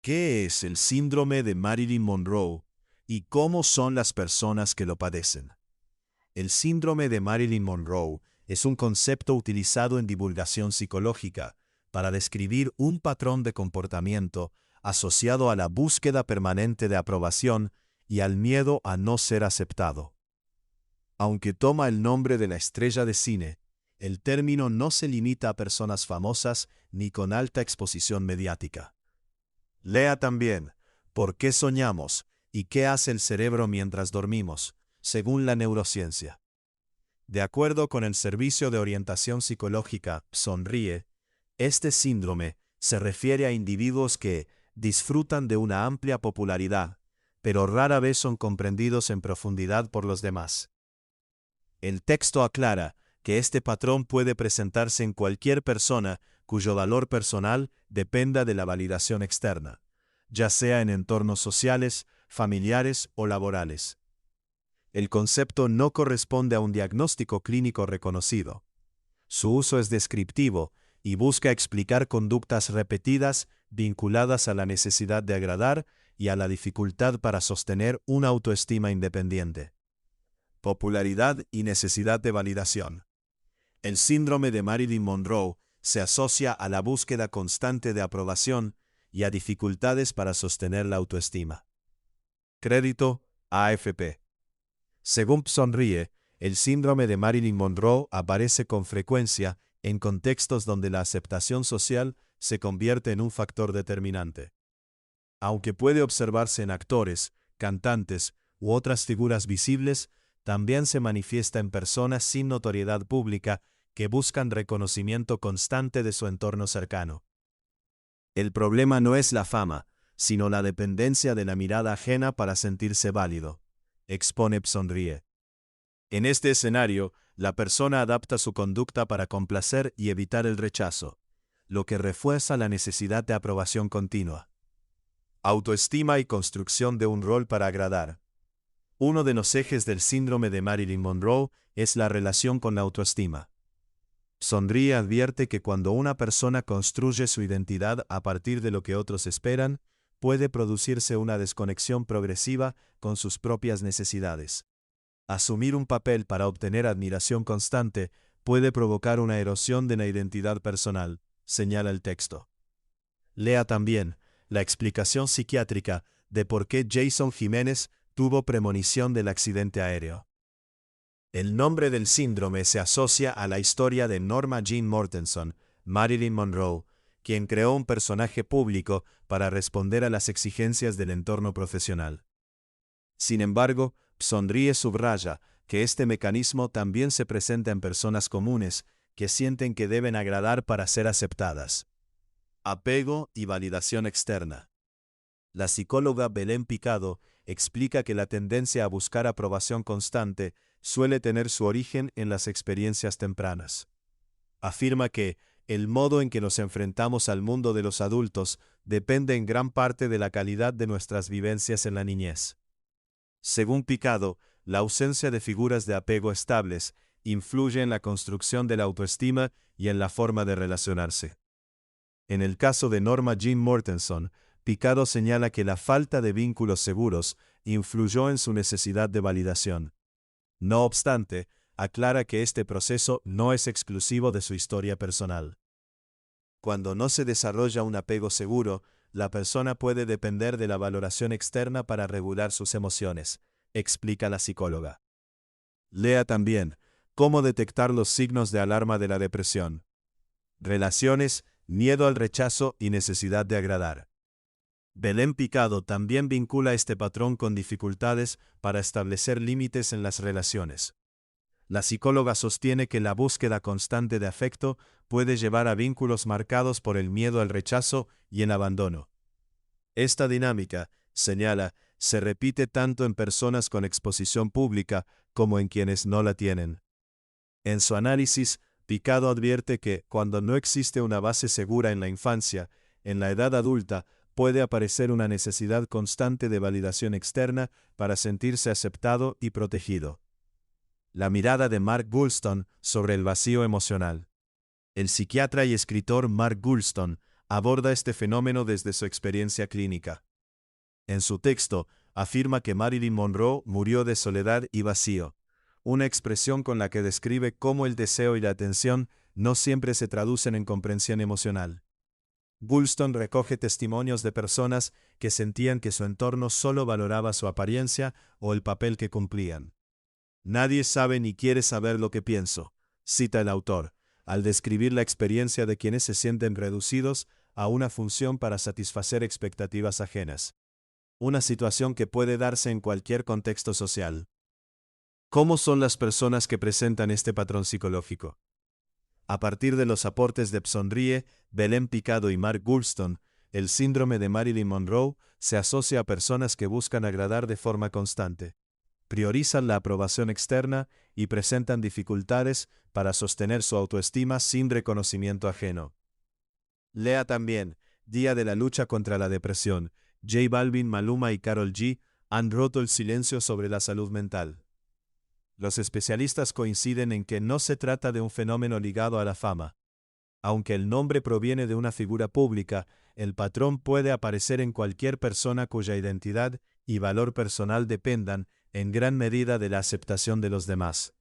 ¿Qué es el síndrome de Marilyn Monroe y cómo son las personas que lo padecen? El síndrome de Marilyn Monroe es un concepto utilizado en divulgación psicológica para describir un patrón de comportamiento asociado a la búsqueda permanente de aprobación y al miedo a no ser aceptado. Aunque toma el nombre de la estrella de cine, el término no se limita a personas famosas ni con alta exposición mediática. Lea también ¿Por qué soñamos y qué hace el cerebro mientras dormimos?, según la neurociencia. De acuerdo con el Servicio de Orientación Psicológica, Sonríe, este síndrome se refiere a individuos que disfrutan de una amplia popularidad, pero rara vez son comprendidos en profundidad por los demás. El texto aclara que este patrón puede presentarse en cualquier persona cuyo valor personal dependa de la validación externa, ya sea en entornos sociales, familiares o laborales. El concepto no corresponde a un diagnóstico clínico reconocido. Su uso es descriptivo y busca explicar conductas repetidas vinculadas a la necesidad de agradar y a la dificultad para sostener una autoestima independiente. Popularidad y necesidad de validación. El síndrome de Marilyn Monroe se asocia a la búsqueda constante de aprobación y a dificultades para sostener la autoestima. Crédito: AFP. Según Sonríe, el síndrome de Marilyn Monroe aparece con frecuencia en contextos donde la aceptación social se convierte en un factor determinante. Aunque puede observarse en actores, cantantes u otras figuras visibles, también se manifiesta en personas sin notoriedad pública que buscan reconocimiento constante de su entorno cercano. El problema no es la fama, sino la dependencia de la mirada ajena para sentirse válido, expone Sonríe. En este escenario, la persona adapta su conducta para complacer y evitar el rechazo, lo que refuerza la necesidad de aprobación continua. Autoestima y construcción de un rol para agradar. Uno de los ejes del síndrome de Marilyn Monroe es la relación con la autoestima. Sonríe advierte que cuando una persona construye su identidad a partir de lo que otros esperan, puede producirse una desconexión progresiva con sus propias necesidades. Asumir un papel para obtener admiración constante puede provocar una erosión de la identidad personal, señala el texto. Lea también la explicación psiquiátrica de por qué Jason Jiménez tuvo premonición del accidente aéreo. El nombre del síndrome se asocia a la historia de Norma Jean Mortenson, Marilyn Monroe, quien creó un personaje público para responder a las exigencias del entorno profesional. Sin embargo, Sonríe subraya que este mecanismo también se presenta en personas comunes que sienten que deben agradar para ser aceptadas. Apego y validación externa. La psicóloga Belén Picado explica que la tendencia a buscar aprobación constante suele tener su origen en las experiencias tempranas. Afirma que el modo en que nos enfrentamos al mundo de los adultos depende en gran parte de la calidad de nuestras vivencias en la niñez. Según Picado, la ausencia de figuras de apego estables influye en la construcción de la autoestima y en la forma de relacionarse. En el caso de Norma Jean Mortenson, Picado señala que la falta de vínculos seguros influyó en su necesidad de validación. No obstante, aclara que este proceso no es exclusivo de su historia personal. Cuando no se desarrolla un apego seguro, la persona puede depender de la valoración externa para regular sus emociones, explica la psicóloga. Lea también cómo detectar los signos de alarma de la depresión. Relaciones, miedo al rechazo y necesidad de agradar. Belén Picado también vincula este patrón con dificultades para establecer límites en las relaciones. La psicóloga sostiene que la búsqueda constante de afecto puede llevar a vínculos marcados por el miedo al rechazo y el abandono. Esta dinámica, señala, se repite tanto en personas con exposición pública como en quienes no la tienen. En su análisis, Picado advierte que, cuando no existe una base segura en la infancia, en la edad adulta puede aparecer una necesidad constante de validación externa para sentirse aceptado y protegido. La mirada de Mark Goulston sobre el vacío emocional. El psiquiatra y escritor Mark Goulston aborda este fenómeno desde su experiencia clínica. En su texto, afirma que Marilyn Monroe murió de soledad y vacío, una expresión con la que describe cómo el deseo y la atención no siempre se traducen en comprensión emocional. Wollstone recoge testimonios de personas que sentían que su entorno solo valoraba su apariencia o el papel que cumplían. Nadie sabe ni quiere saber lo que pienso, cita el autor, al describir la experiencia de quienes se sienten reducidos a una función para satisfacer expectativas ajenas. Una situación que puede darse en cualquier contexto social. ¿Cómo son las personas que presentan este patrón psicológico? A partir de los aportes de Psonrie, Belén Picado y Mark Goulston, el síndrome de Marilyn Monroe se asocia a personas que buscan agradar de forma constante, priorizan la aprobación externa y presentan dificultades para sostener su autoestima sin reconocimiento ajeno. Lea también, Día de la lucha contra la depresión, J Balvin, Maluma y Karol G han roto el silencio sobre la salud mental. Los especialistas coinciden en que no se trata de un fenómeno ligado a la fama. Aunque el nombre proviene de una figura pública, el patrón puede aparecer en cualquier persona cuya identidad y valor personal dependan en gran medida de la aceptación de los demás.